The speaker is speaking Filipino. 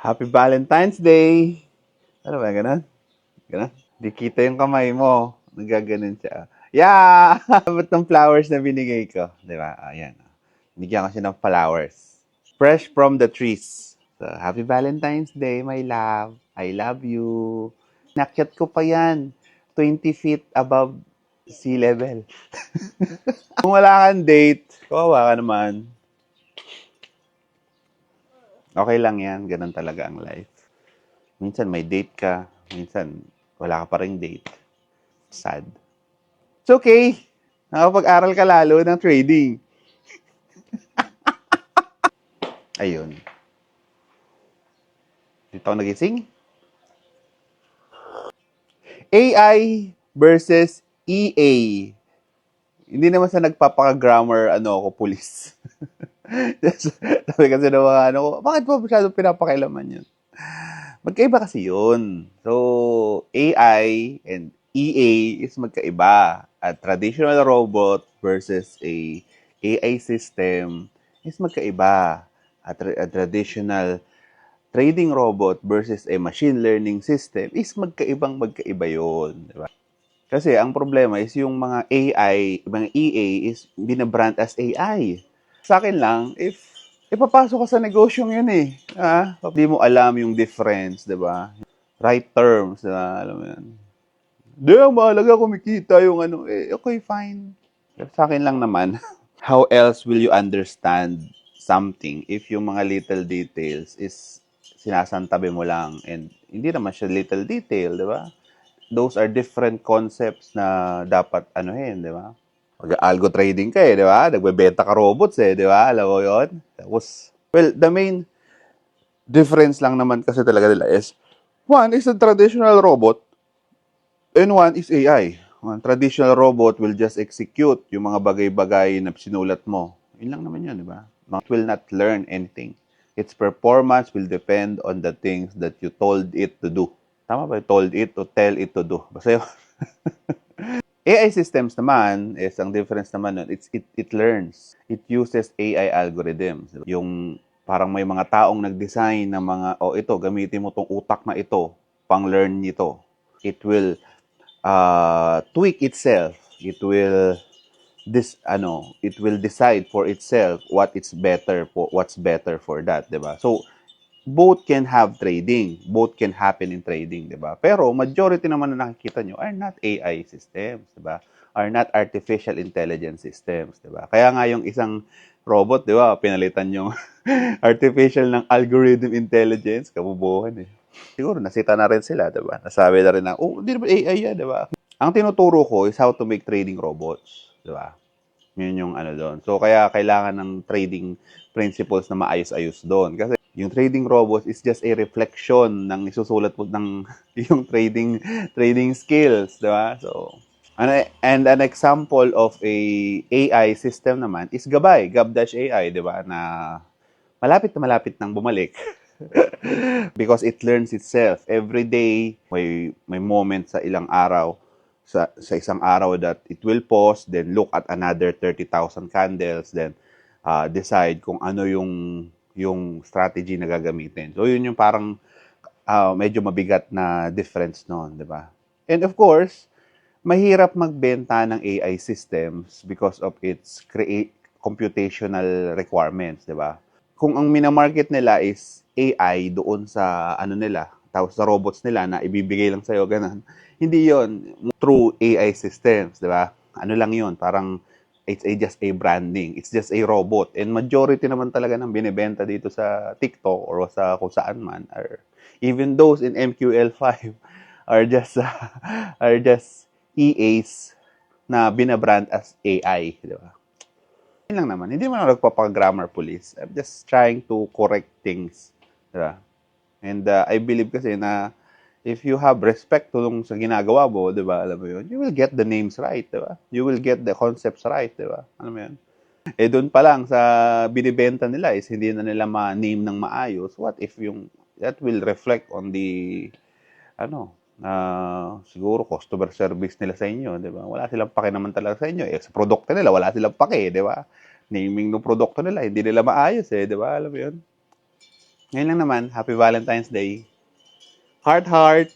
Happy Valentine's Day! Ano ba, ganun? Ganun? Di kita yung kamay mo. Nagaganon siya. Yeah! Ba't ng flowers na binigay ko? Di ba? Ayan. Bigyan ko siya ng flowers. Fresh from the trees. So, Happy Valentine's Day, my love. I love you. Nakyat ko pa yan. 20 feet above sea level. Kung wala kang date, kawawa ka naman. Okay lang yan. Ganun talaga ang life. Minsan may date ka. Minsan wala ka pa ring date. Sad. It's okay. Nakapag-aral ka lalo ng trading. Ayun. Dito ako nagising. AI versus EA. Hindi naman sa nagpapaka-grammar, ako, police. Sabi kasi ng mga ko, bakit po masyadong pinapakilaman yun? Magkaiba kasi yun. So, AI and EA is magkaiba. A traditional robot versus a AI system is magkaiba. A traditional trading robot versus a machine learning system is magkaiba yun. Diba? Kasi ang problema is yung mga AI, mga EA is binabrand as AI. Sa akin lang, if ipapasok ka sa negosyong yun eh. Hindi mo alam yung difference, di ba? Right terms, di ba? Alam mo yun. Di, ang mahalaga kumikita yung okay, fine. Pero sa akin lang naman, how else will you understand something if yung mga little details is sinasantabi mo lang and hindi naman siya little detail, di ba? Those are different concepts na dapat anuhin, di ba? Mag-algo trading ka eh, di ba? Nagbebenta ka robots eh, di ba? Alam mo yun? Tapos, well, the main difference lang naman kasi talaga nila is, one is a traditional robot and one is AI. One traditional robot will just execute yung mga bagay-bagay na sinulat mo. Yun lang naman yun, di ba? It will not learn anything. Its performance will depend on the things that you told it to do. Tama ba? Told it to tell it to do. Basta yun. AI systems naman, is ang difference naman nun, it learns. It uses AI algorithms. Yung parang may mga taong nag-design ng mga, ito, gamitin mo tong utak na ito, pang-learn nito. It will tweak itself. It will decide for itself what's better for that, 'di ba? So both can have trading, both can happen in trading, 'di ba? Pero majority naman na nakikita nyo are not AI systems, 'di ba? Are not artificial intelligence systems, 'di ba? Kaya nga yung isang robot, 'di ba, pinalitan yung artificial ng algorithm intelligence, kabubuhan eh. Siguro nasita na rin sila, 'di ba? Nasabi na rin na, hindi naman AI yan, 'di ba? Ang tinuturo ko is how to make trading robots, 'di ba? Yun yung doon. So kaya kailangan ng trading principles na maayos-ayos doon kasi yung trading robots is just a reflection ng isusulat mo ng yung trading skills, 'di ba? So and an example of a AI system naman is Gab-AI, 'di ba? Na malapit nang bumalik. Because it learns itself every day. May moment sa ilang araw sa isang araw that it will pause, then look at another 30,000 candles, then decide kung ano yung strategy na gagamitin. So yun yung parang medyo mabigat na difference noon, di ba? And of course, mahirap magbenta ng AI systems because of its computational requirements, di ba? Kung ang minamarket nila is AI doon sa nila, tapos sa robots nila na ibibigay lang sa'yo, ganun. Hindi yon true AI systems, di ba? Ano lang yon parang just a branding. It's just a robot. And majority naman talaga ng binibenta dito sa TikTok or sa kung saan man, or even those in MQL5 are just EAs na binabrand as AI, di ba? Yun lang naman. Hindi man ako nagpapag-grammar police. I'm just trying to correct things. Diba? And I believe kasi na if you have respect to sa ginagawa mo, di ba, alam mo yun, you will get the names right, di ba? You will get the concepts right, di ba? Alam mo yun? Doon pa lang sa binibenta nila is hindi na nila ma-name ng maayos. What if that will reflect on the siguro customer service nila sa inyo, di ba? Wala silang pake naman talaga sa inyo. Sa produkto nila, wala silang pake, di ba? Naming ng produkto nila, hindi nila maayos di ba? Alam mo yun? Ngayon lang naman, Happy Valentine's Day. Heart, heart.